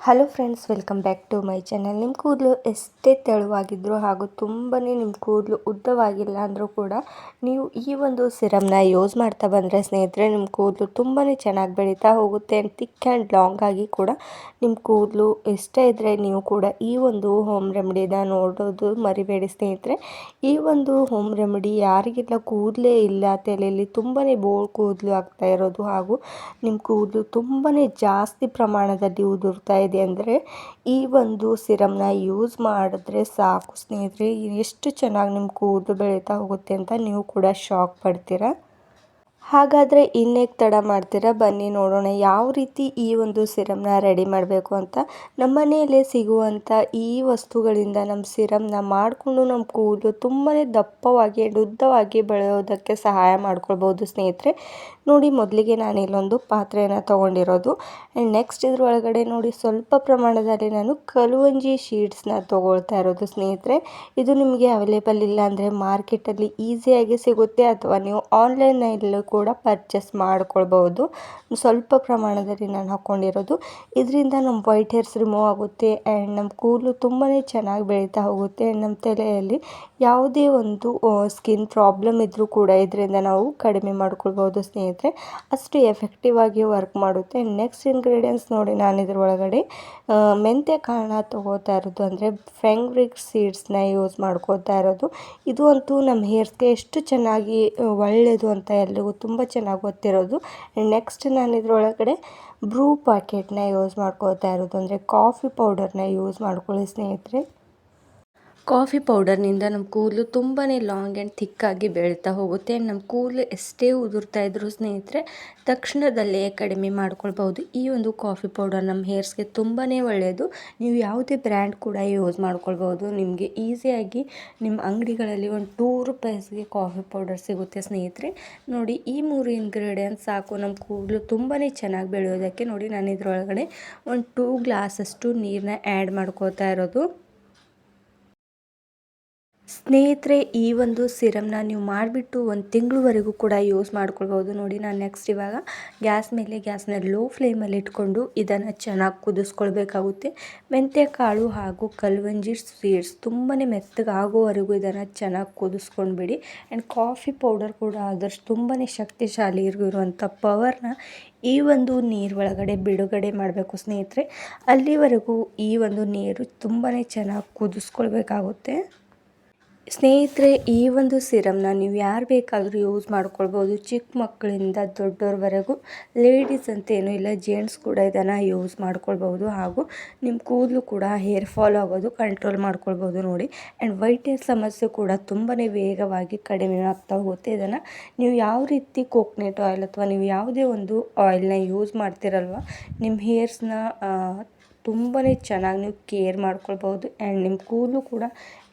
Hello friends, welcome back to my channel. ನಿಮ್ಮ ಕೂದಲು ಎಷ್ಟೇ ತೆಳುವಾಗಿದ್ದರೂ ಹಾಗೂ ತುಂಬಾ ನಿಮ್ಮ ಕೂದಲು ಉದ್ದವಾಗಿಲ್ಲ ಅಂದರೂ ಕೂಡ ನೀವು ಈ ಒಂದು ಸಿರಮ್ನ ಯೂಸ್ ಮಾಡ್ತಾ ಬಂದರೆ ಸ್ನೇಹಿತರೆ, ನಿಮ್ಮ ಕೂದಲು ತುಂಬಾ ಚೆನ್ನಾಗಿ ಬೆಳೀತಾ ಹೋಗುತ್ತೆ. ಆ್ಯಂಡ್ ಥಿಕ್ ಆ್ಯಂಡ್ ಲಾಂಗ್ ಆಗಿ ಕೂಡ ನಿಮ್ಮ ಕೂದಲು ಇಷ್ಟ ಇದ್ದರೆ ನೀವು ಕೂಡ ಈ ಒಂದು ಹೋಮ್ ರೆಮಿಡಿನ ನೋಡೋದು ಮರಿಬೇಡಿ ಸ್ನೇಹಿತರೆ. ಈ ಒಂದು ಹೋಮ್ ರೆಮಿಡಿ ಯಾರಿಗೆಲ್ಲ ಕೂದಲೇ ಇಲ್ಲ, ತಲೆಯಲ್ಲಿ ತುಂಬಾ ಬೋಳ್ ಕೂದಲು ಆಗ್ತಾ ಇರೋದು ಹಾಗೂ ನಿಮ್ಮ ಕೂದಲು ತುಂಬಾ ಜಾಸ್ತಿ ಪ್ರಮಾಣದಲ್ಲಿ ಉದುರ್ತಾ ಇದೆ ಅಂದರೆ ಈ ಒಂದು ಸಿರಮ್ನ ಯೂಸ್ ಮಾಡಿದ್ರೆ ಸಾಕು ಸ್ನೇಹಿತರೆ, ಎಷ್ಟು ಚೆನ್ನಾಗಿ ನಿಮ್ಮ ಕೂದಲು ಬೆಳೀತಾ ಹೋಗುತ್ತೆ ಅಂತ ನೀವು ಕೂಡ ಶಾಕ್ ಪಡ್ತೀರಾ. ಹಾಗಾದರೆ ಇನ್ನೇಕೆ ತಡ ಮಾಡ್ತೀರಾ, ಬನ್ನಿ ನೋಡೋಣ ಯಾವ ರೀತಿ ಈ ಒಂದು ಸಿರಮ್ನ ರೆಡಿ ಮಾಡಬೇಕು ಅಂತ. ನಮ್ಮ ಮನೆಯಲ್ಲೇ ಸಿಗುವಂಥ ಈ ವಸ್ತುಗಳಿಂದ ನಮ್ಮ ಸಿರಮ್ನ ಮಾಡಿಕೊಂಡು ನಮ್ಮ ಕೂದಲು ತುಂಬಾ ದಪ್ಪವಾಗಿ ಉದ್ದವಾಗಿ ಬೆಳೆಯೋದಕ್ಕೆ ಸಹಾಯ ಮಾಡ್ಕೊಳ್ಬೋದು ಸ್ನೇಹಿತರೆ. ನೋಡಿ, ಮೊದಲಿಗೆ ನಾನು ಇಲ್ಲೊಂದು ಪಾತ್ರೆಯನ್ನು ತೊಗೊಂಡಿರೋದು. ಆ್ಯಂಡ್ ನೆಕ್ಸ್ಟ್ ಇದ್ರೊಳಗಡೆ ನೋಡಿ ಸ್ವಲ್ಪ ಪ್ರಮಾಣದಲ್ಲಿ ನಾನು ಕಲುವಂಜಿ ಶೀಟ್ಸ್ನ ತೊಗೊಳ್ತಾ ಇರೋದು ಸ್ನೇಹಿತರೆ. ಇದು ನಿಮಗೆ ಅವೈಲೇಬಲ್ ಇಲ್ಲ ಅಂದರೆ ಮಾರ್ಕೆಟಲ್ಲಿ ಈಸಿಯಾಗಿ ಸಿಗುತ್ತೆ, ಅಥವಾ ನೀವು ಆನ್ಲೈನಲ್ಲೂ ಕೂಡ ಪರ್ಚೇಸ್ ಮಾಡ್ಕೊಳ್ಬೋದು. ಸ್ವಲ್ಪ ಪ್ರಮಾಣದಲ್ಲಿ ನಾನು ಹಾಕ್ಕೊಂಡಿರೋದು. ಇದರಿಂದ ನಮ್ಮ ವೈಟ್ ಹೇರ್ಸ್ ರಿಮೂವ್ ಆಗುತ್ತೆ ಆ್ಯಂಡ್ ನಮ್ಮ ಕೂದಲು ತುಂಬಾ ಚೆನ್ನಾಗಿ ಬೆಳೀತಾ ಹೋಗುತ್ತೆ. ನಮ್ಮ ತಲೆಯಲ್ಲಿ ಯಾವುದೇ ಒಂದು ಸ್ಕಿನ್ ಪ್ರಾಬ್ಲಮ್ ಇದ್ದರೂ ಕೂಡ ಇದರಿಂದ ನಾವು ಕಡಿಮೆ ಮಾಡ್ಕೊಳ್ಬೋದು ಸ್ನೇಹಿತರೆ. ಅಷ್ಟು ಎಫೆಕ್ಟಿವ್ ಆಗಿ ವರ್ಕ್ ಮಾಡುತ್ತೆ. ನೆಕ್ಸ್ಟ್ ಇಂಗ್ರೀಡಿಯೆಂಟ್ಸ್ ನೋಡಿ, ನಾನು ಇದ್ರ ಒಳಗಡೆ ಮೆಂತ್ಯ ಕಾಳನ್ನ ತೊಗೋತಾ ಇರೋದು, ಅಂದರೆ ಫೆಂಗ್ರಿಕ್ ಸೀಡ್ಸ್ನ ಯೂಸ್ ಮಾಡ್ಕೋತಾ ಇರೋದು. ಇದು ಅಂತೂ ನಮ್ಮ ಹೇರ್ಸ್ಗೆ ಎಷ್ಟು ಚೆನ್ನಾಗಿ ಒಳ್ಳೆಯದು ಅಂತ ಎಲ್ರಿಗೂ ತುಂಬ ಚೆನ್ನಾಗಿ ಗೊತ್ತಿರೋದು. ನೆಕ್ಸ್ಟ್ ನಾನು ಇದರೊಳಗಡೆ ಬ್ರೂ ಪ್ಯಾಕೆಟ್ನ ಯೂಸ್ ಮಾಡ್ಕೋತಾ ಇರೋದು, ಅಂದರೆ ಕಾಫಿ ಪೌಡರ್ನ ಯೂಸ್ ಮಾಡ್ಕೊಳ್ಳಿ ಸ್ನೇಹಿತರೆ. ಕಾಫಿ ಪೌಡರ್ನಿಂದ ನಮ್ಮ ಕೂದಲು ತುಂಬಾ ಲಾಂಗ್ ಆ್ಯಂಡ್ ಥಿಕ್ಕಾಗಿ ಬೆಳೀತಾ ಹೋಗುತ್ತೆ. ನಮ್ಮ ಕೂದಲು ಎಷ್ಟೇ ಉದುರ್ತಾ ಇದ್ದರೂ ಸ್ನೇಹಿತರೆ, ತಕ್ಷಣದಲ್ಲೇ ಕಡಿಮೆ ಮಾಡ್ಕೊಳ್ಬೋದು. ಈ ಒಂದು ಕಾಫಿ ಪೌಡರ್ ನಮ್ಮ ಹೇರ್ಸ್ಗೆ ತುಂಬಾ ಒಳ್ಳೆಯದು. ನೀವು ಯಾವುದೇ ಬ್ರ್ಯಾಂಡ್ ಕೂಡ ಯೂಸ್ ಮಾಡ್ಕೊಳ್ಬೋದು. ನಿಮಗೆ ಈಸಿಯಾಗಿ ನಿಮ್ಮ ಅಂಗಡಿಗಳಲ್ಲಿ ಒಂದು ₹2ಗೆ ಕಾಫಿ ಪೌಡರ್ ಸಿಗುತ್ತೆ ಸ್ನೇಹಿತರೆ. ನೋಡಿ, ಈ 3 ಇಂಗ್ರೀಡಿಯೆಂಟ್ಸ್ ಸಾಕು ನಮ್ಮ ಕೂದಲು ತುಂಬಾ ಚೆನ್ನಾಗಿ ಬೆಳೆಯೋದಕ್ಕೆ. ನೋಡಿ, ನಾನು ಇದರೊಳಗಡೆ ಒಂದು 2 ಗ್ಲಾಸಷ್ಟು ನೀರನ್ನ ಆ್ಯಡ್ ಮಾಡ್ಕೋತಾ ಇರೋದು. ಸ್ನೇಹಿತರೆ, ಈ ಒಂದು ಸಿರಮ್ನ ನೀವು ಮಾಡಿಬಿಟ್ಟು 1 ತಿಂಗಳವರೆಗೂ ಕೂಡ ಯೂಸ್ ಮಾಡ್ಕೊಳ್ಬೋದು. ನೋಡಿ, ನಾನು ನೆಕ್ಸ್ಟ್ ಇವಾಗ ಗ್ಯಾಸ್ನ ಲೋ ಫ್ಲೇಮಲ್ಲಿ ಇಟ್ಕೊಂಡು ಇದನ್ನು ಚೆನ್ನಾಗಿ ಕುದಿಸ್ಕೊಳ್ಬೇಕಾಗುತ್ತೆ. ಮೆಂತ್ಯ ಕಾಳು ಹಾಗೂ ಕಲ್ವಂಜಿ ಸೀಡ್ಸ್ ತುಂಬಾ ಮೆತ್ತಗಾಗೋವರೆಗೂ ಇದನ್ನು ಚೆನ್ನಾಗಿ ಕುದಿಸ್ಕೊಂಡ್ಬಿಡಿ. ಆ್ಯಂಡ್ ಕಾಫಿ ಪೌಡರ್ ಕೂಡ ಆದಷ್ಟು ತುಂಬಾ ಶಕ್ತಿಶಾಲಿ ಇರುವಂಥ ಪವರ್ನ ಈ ಒಂದು ನೀರು ಒಳಗಡೆ ಬಿಡುಗಡೆ ಮಾಡಬೇಕು ಸ್ನೇಹಿತರೆ. ಅಲ್ಲಿವರೆಗೂ ಈ ಒಂದು ನೀರು ತುಂಬಾ ಚೆನ್ನಾಗಿ ಕುದಿಸ್ಕೊಳ್ಬೇಕಾಗುತ್ತೆ ಸ್ನೇಹಿತರೆ. ಈ ಒಂದು ಸಿರಮ್ನ ನೀವು ಯಾರು ಬೇಕಾದರೂ ಯೂಸ್ ಮಾಡ್ಕೊಳ್ಬೋದು, ಚಿಕ್ಕ ಮಕ್ಕಳಿಂದ ದೊಡ್ಡವ್ರವರೆಗೂ. ಲೇಡೀಸ್ ಅಂತ ಏನೂ ಇಲ್ಲ, ಜೆಂಟ್ಸ್ ಕೂಡ ಇದನ್ನು ಯೂಸ್ ಮಾಡ್ಕೊಳ್ಬೋದು. ಹಾಗೂ ನಿಮ್ಮ ಕೂದಲು ಕೂಡ ಹೇರ್ ಫಾಲ್ ಆಗೋದು ಕಂಟ್ರೋಲ್ ಮಾಡ್ಕೊಳ್ಬೋದು. ನೋಡಿ, ಆ್ಯಂಡ್ ವೈಟ್ ಹೇರ್ ಸಮಸ್ಯೆ ಕೂಡ ತುಂಬಾ ವೇಗವಾಗಿ ಕಡಿಮೆ ಆಗ್ತಾ ಹೋಗುತ್ತೆ. ಇದನ್ನು ನೀವು ಯಾವ ರೀತಿ ಕೋಕೋನಟ್ ಆಯಿಲ್ ಅಥವಾ ನೀವು ಯಾವುದೇ ಒಂದು ಆಯಿಲ್ನ ಯೂಸ್ ಮಾಡ್ತಿರಲ್ವ, ನಿಮ್ಮ ಹೇರ್ಸ್ನ ತುಂಬಾ ಚೆನ್ನಾಗಿ ನೀವು ಕೇರ್ ಮಾಡ್ಕೊಳ್ಬೋದು. ಆ್ಯಂಡ್ ನಿಮ್ಮ ಕೂದಲು ಕೂಡ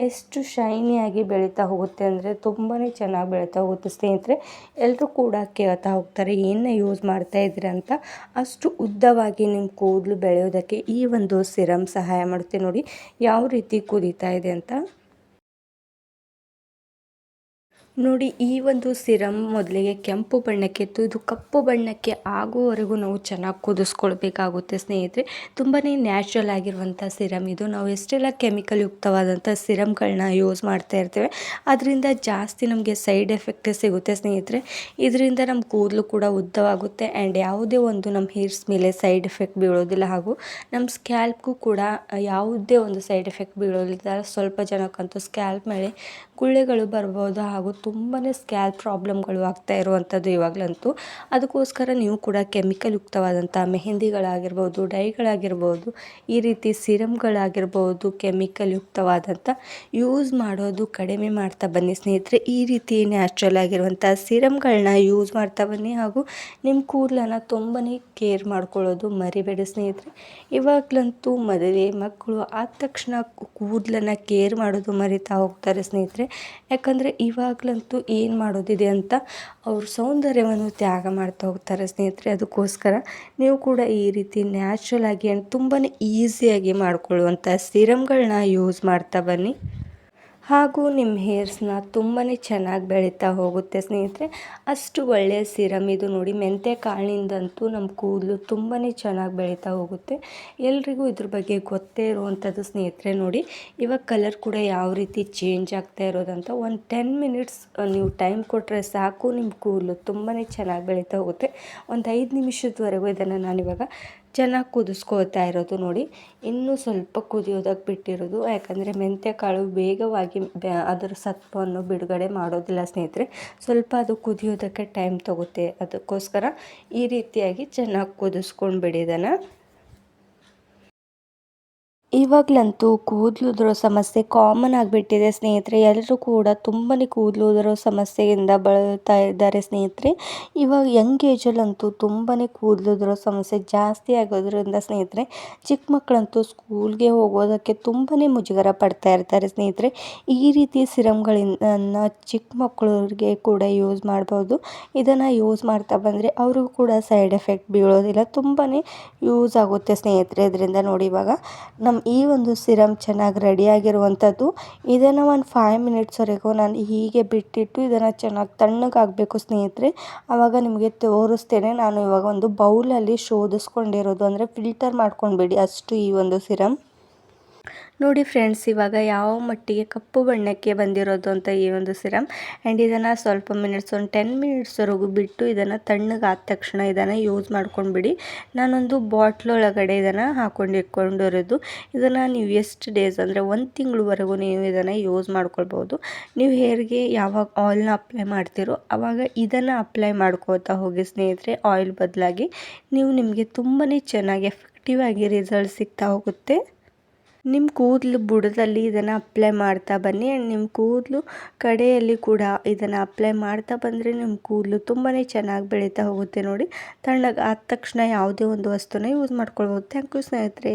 ಎಷ್ಟು ಶೈನಿಯಾಗಿ ಬೆಳೀತಾ ಹೋಗುತ್ತೆ ಅಂದರೆ ತುಂಬಾ ಚೆನ್ನಾಗಿ ಬೆಳೀತಾ ಹೋಗುತ್ತೆ ಸ್ನೇಹಿತರೆ. ಎಲ್ಲರೂ ಕೂಡ ಕೇಳ್ತಾ ಹೋಗ್ತಾರೆ ಏನನ್ನ ಯೂಸ್ ಮಾಡ್ತಾ ಇದ್ದೀರಿ ಅಂತ. ಅಷ್ಟು ಉದ್ದವಾಗಿ ನಿಮ್ಮ ಕೂದಲು ಬೆಳೆಯೋದಕ್ಕೆ ಈ ಒಂದು ಸಿರಮ್ ಸಹಾಯ ಮಾಡುತ್ತೆ. ನೋಡಿ ಯಾವ ರೀತಿ ಕುದೀತಾ ಇದೆ ಅಂತ. ನೋಡಿ, ಈ ಒಂದು ಸಿರಮ್ ಮೊದಲಿಗೆ ಕೆಂಪು ಬಣ್ಣಕ್ಕೆ ಇತ್ತು, ಇದು ಕಪ್ಪು ಬಣ್ಣಕ್ಕೆ ಆಗುವವರೆಗೂ ನಾವು ಚೆನ್ನಾಗಿ ಕುದಿಸ್ಕೊಳ್ಬೇಕಾಗುತ್ತೆ ಸ್ನೇಹಿತರೆ. ತುಂಬಾ ನ್ಯಾಚುರಲ್ ಆಗಿರುವಂಥ ಸಿರಮ್ ಇದು. ನಾವು ಎಷ್ಟೆಲ್ಲ ಕೆಮಿಕಲ್ ಯುಕ್ತವಾದಂಥ ಸಿರಮ್ಗಳನ್ನ ಯೂಸ್ ಮಾಡ್ತಾ ಇರ್ತೇವೆ, ಅದರಿಂದ ಜಾಸ್ತಿ ನಮಗೆ ಸೈಡ್ ಎಫೆಕ್ಟೇ ಸಿಗುತ್ತೆ ಸ್ನೇಹಿತರೆ. ಇದರಿಂದ ನಮ್ಮ ಕೂದಲು ಕೂಡ ಉದ್ದವಾಗುತ್ತೆ ಆ್ಯಂಡ್ ಯಾವುದೇ ಒಂದು ನಮ್ಮ ಹೇರ್ಸ್ ಮೇಲೆ ಸೈಡ್ ಎಫೆಕ್ಟ್ ಬೀಳೋದಿಲ್ಲ. ಹಾಗೂ ನಮ್ಮ ಸ್ಕ್ಯಾಲ್ಪ್ಗೂ ಕೂಡ ಯಾವುದೇ ಒಂದು ಸೈಡ್ ಎಫೆಕ್ಟ್ ಬೀಳೋದಿಲ್ಲ. ಸ್ವಲ್ಪ ಜನಕ್ಕಂತೂ ಸ್ಕ್ಯಾಲ್ಪ್ ಮೇಲೆ ಗುಳ್ಳೆಗಳು ಬರ್ಬೋದು ಹಾಗೂ ತುಂಬಾ ಸ್ಕ್ಯಾಲ್ಪ್ ಪ್ರಾಬ್ಲಮ್ಗಳು ಆಗ್ತಾ ಇರುವಂಥದ್ದು ಇವಾಗಲಂತೂ. ಅದಕ್ಕೋಸ್ಕರ ನೀವು ಕೂಡ ಕೆಮಿಕಲ್ ಯುಕ್ತವಾದಂಥ ಮೆಹಂದಿಗಳಾಗಿರ್ಬೋದು, ಡೈಗಳಾಗಿರ್ಬೋದು, ಈ ರೀತಿ ಸಿರಮ್ಗಳಾಗಿರ್ಬೋದು, ಕೆಮಿಕಲ್ ಯುಕ್ತವಾದಂಥ ಯೂಸ್ ಮಾಡೋದು ಕಡಿಮೆ ಮಾಡ್ತಾ ಬನ್ನಿ ಸ್ನೇಹಿತರೆ. ಈ ರೀತಿ ನ್ಯಾಚುರಲ್ ಆಗಿರುವಂಥ ಸಿರಮ್ಗಳನ್ನ ಯೂಸ್ ಮಾಡ್ತಾ ಬನ್ನಿ. ಹಾಗೂ ನಿಮ್ಮ ಕೂದಲನ್ನು ತುಂಬಾ ಕೇರ್ ಮಾಡ್ಕೊಳ್ಳೋದು ಮರಿಬೇಡಿ ಸ್ನೇಹಿತರೆ. ಇವಾಗಲಂತೂ ಮದುವೆ ಮಕ್ಕಳು ಆದ ತಕ್ಷಣ ಕೂದಲನ್ನು ಕೇರ್ ಮಾಡೋದು ಮರಿತಾ ಹೋಗ್ತಾರೆ ಸ್ನೇಹಿತರೆ. ಯಾಕಂದರೆ ಇವಾಗಲಂತೂ ಏನು ಮಾಡೋದಿದೆ ಅಂತ ಅವರು ಸೌಂದರ್ಯವನ್ನು ತ್ಯಾಗ ಮಾಡ್ತಾ ಹೋಗ್ತಾರೆ ಸ್ನೇಹಿತರೆ. ಅದಕ್ಕೋಸ್ಕರ ನೀವು ಕೂಡ ಈ ರೀತಿ ನ್ಯಾಚುರಲ್ ಆಗಿ ತುಂಬಾ ಈಸಿಯಾಗಿ ಮಾಡ್ಕೊಳ್ಳುವಂಥ ಸಿರಮ್ಗಳನ್ನ ಯೂಸ್ ಮಾಡ್ತಾ ಬನ್ನಿ. ಹಾಗೂ ನಿಮ್ಮ ಹೇರ್ಸ್ನ ತುಂಬಾ ಚೆನ್ನಾಗಿ ಬೆಳೀತಾ ಹೋಗುತ್ತೆ ಸ್ನೇಹಿತರೆ. ಅಷ್ಟು ಒಳ್ಳೆಯ ಸಿರಮ್ ಇದು ನೋಡಿ. ಮೆಂತ್ಯ ಕಾಳಿನಿಂದಂತೂ ನಮ್ಮ ಕೂದಲು ತುಂಬಾ ಚೆನ್ನಾಗಿ ಬೆಳೀತಾ ಹೋಗುತ್ತೆ. ಎಲ್ರಿಗೂ ಇದ್ರ ಬಗ್ಗೆ ಗೊತ್ತೇ ಇರುವಂಥದ್ದು ಸ್ನೇಹಿತರೆ. ನೋಡಿ ಇವಾಗ ಕಲರ್ ಕೂಡ ಯಾವ ರೀತಿ ಚೇಂಜ್ ಆಗ್ತಾ ಇರೋದಂತ. ಒಂದು 10 ಮಿನಿಟ್ಸ್ ನೀವು ಟೈಮ್ ಕೊಟ್ಟರೆ ಸಾಕು, ನಿಮ್ಮ ಕೂದಲು ತುಂಬಾ ಚೆನ್ನಾಗಿ ಬೆಳೀತಾ ಹೋಗುತ್ತೆ. ಒಂದು 5 ನಿಮಿಷದವರೆಗೂ ಇದನ್ನು ನಾನಿವಾಗ ಚೆನ್ನಾಗಿ ಕುದಿಸ್ಕೋತಾ ಇರೋದು ನೋಡಿ. ಇನ್ನೂ ಸ್ವಲ್ಪ ಕುದಿಯೋದಕ್ಕೆ ಬಿಟ್ಟಿರೋದು, ಯಾಕಂದರೆ ಮೆಂತ್ಯ ಕಾಳು ವೇಗವಾಗಿ ಅದರ ಸತ್ವವನ್ನು ಬಿಡುಗಡೆ ಮಾಡೋದಿಲ್ಲ ಸ್ನೇಹಿತರೆ. ಸ್ವಲ್ಪ ಅದು ಕುದಿಯೋದಕ್ಕೆ ಟೈಮ್ ತಗುತ್ತೆ. ಅದಕ್ಕೋಸ್ಕರ ಈ ರೀತಿಯಾಗಿ ಚೆನ್ನಾಗಿ ಕುದಿಸ್ಕೊಂಡ್ಬಿಡಿ ಇದನ್ನು. ಇವಾಗಲಂತೂ ಕೂದಲು ಉದುರೋ ಸಮಸ್ಯೆ ಕಾಮನ್ ಆಗಿಬಿಟ್ಟಿದೆ ಸ್ನೇಹಿತರೆ. ಎಲ್ಲರೂ ಕೂಡ ತುಂಬಾ ಕೂದಲು ಉದುರೋ ಸಮಸ್ಯೆಯಿಂದ ಬಳಲ್ತಾ ಇದ್ದಾರೆ ಸ್ನೇಹಿತರೆ. ಇವಾಗ ಯಂಗ್ ಏಜಲ್ಲಂತೂ ತುಂಬಾ ಕೂದಲು ಉದುರೋ ಸಮಸ್ಯೆ ಜಾಸ್ತಿ ಆಗೋದ್ರಿಂದ ಸ್ನೇಹಿತರೆ, ಚಿಕ್ಕ ಮಕ್ಕಳಂತೂ ಸ್ಕೂಲ್ಗೆ ಹೋಗೋದಕ್ಕೆ ತುಂಬಾ ಮುಜುಗರ ಪಡ್ತಾ ಇರ್ತಾರೆ ಸ್ನೇಹಿತರೆ. ಈ ರೀತಿ ಸಿರಮ್ಗಳಿಂದ ಚಿಕ್ಕ ಮಕ್ಕಳಿಗೆ ಕೂಡ ಯೂಸ್ ಮಾಡ್ಬೋದು. ಇದನ್ನು ಯೂಸ್ ಮಾಡ್ತಾ ಬಂದರೆ ಅವ್ರಿಗೂ ಕೂಡ ಸೈಡ್ ಎಫೆಕ್ಟ್ ಬೀಳೋದಿಲ್ಲ, ತುಂಬಾ ಯೂಸ್ ಆಗುತ್ತೆ ಸ್ನೇಹಿತರೆ. ಇದರಿಂದ ನೋಡಿ ಇವಾಗ ನಮ್ಮ ಈ ಒಂದು ಸಿರಮ್ ಚೆನ್ನಾಗಿ ರೆಡಿಯಾಗಿರುವಂಥದ್ದು. ಇದನ್ನು ಒಂದು 5 ಮಿನಿಟ್ಸ್ವರೆಗೂ ನಾನು ಹೀಗೆ ಬಿಟ್ಟಿಟ್ಟು ಇದನ್ನು ಚೆನ್ನಾಗಿ ತಣ್ಣಗಾಗಬೇಕು ಸ್ನೇಹಿತರೆ. ಆವಾಗ ನಿಮಗೆ ತೋರಿಸ್ತೇನೆ. ನಾನು ಇವಾಗ ಒಂದು ಬೌಲಲ್ಲಿ ಶೋಧಿಸ್ಕೊಂಡಿರೋದು, ಅಂದರೆ ಫಿಲ್ಟರ್ ಮಾಡ್ಕೊಂಡ್ಬಿಡಿ ಅಷ್ಟು ಈ ಒಂದು ಸಿರಮ್. ನೋಡಿ ಫ್ರೆಂಡ್ಸ್, ಇವಾಗ ಯಾವ ಮಟ್ಟಿಗೆ ಕಪ್ಪು ಬಣ್ಣಕ್ಕೆ ಬಂದಿರೋದು ಅಂತ ಈ ಒಂದು ಸಿರಮ್. ಆ್ಯಂಡ್ ಇದನ್ನು ಸ್ವಲ್ಪ ಮಿನಿಟ್ಸ್, ಒಂದು 10 ಮಿನಿಟ್ಸ್ವರೆಗೂ ಬಿಟ್ಟು ಇದನ್ನು ತಣ್ಣಗಾದ ತಕ್ಷಣ ಇದನ್ನು ಯೂಸ್ ಮಾಡ್ಕೊಂಡ್ಬಿಡಿ. ನಾನೊಂದು ಬಾಟ್ಲೊಳಗಡೆ ಇದನ್ನು ಇಟ್ಕೊಂಡಿರೋದು. ಇದನ್ನು ನೀವು ಎಷ್ಟು ಡೇಸ್ ಅಂದರೆ 1 ತಿಂಗಳವರೆಗೂ ನೀವು ಇದನ್ನು ಯೂಸ್ ಮಾಡ್ಕೊಳ್ಬೋದು. ನೀವು ಹೇರ್ಗೆ ಯಾವಾಗ ಆಯಿಲ್ನ ಅಪ್ಲೈ ಮಾಡ್ತೀರೋ ಆವಾಗ ಇದನ್ನು ಅಪ್ಲೈ ಮಾಡ್ಕೋತಾ ಹೋಗಿ ಸ್ನೇಹಿತರೆ. ಆಯಿಲ್ ಬದಲಾಗಿ ನಿಮಗೆ ತುಂಬಾ ಚೆನ್ನಾಗಿ ಎಫೆಕ್ಟಿವ್ ಆಗಿ ರಿಸಲ್ಟ್ ಸಿಗ್ತಾ ಹೋಗುತ್ತೆ. ನಿಮ್ಮ ಕೂದಲು ಬುಡದಲ್ಲಿ ಇದನ್ನು ಅಪ್ಲೈ ಮಾಡ್ತಾ ಬನ್ನಿ. ಆ್ಯಂಡ್ ನಿಮ್ಮ ಕೂದಲು ಕಡೆಯಲ್ಲಿ ಕೂಡ ಇದನ್ನು ಅಪ್ಲೈ ಮಾಡ್ತಾ ಬಂದರೆ ನಿಮ್ಮ ಕೂದಲು ತುಂಬಾ ಚೆನ್ನಾಗಿ ಬೆಳೀತಾ ಹೋಗುತ್ತೆ ನೋಡಿ. ತಣ್ಣಗೆ ಆದ ತಕ್ಷಣ ಯಾವುದೇ ಒಂದು ವಸ್ತುನ ಯೂಸ್ ಮಾಡ್ಕೊಳ್ಬೋದು. ಥ್ಯಾಂಕ್ ಯು ಸ್ನೇಹಿತರೆ.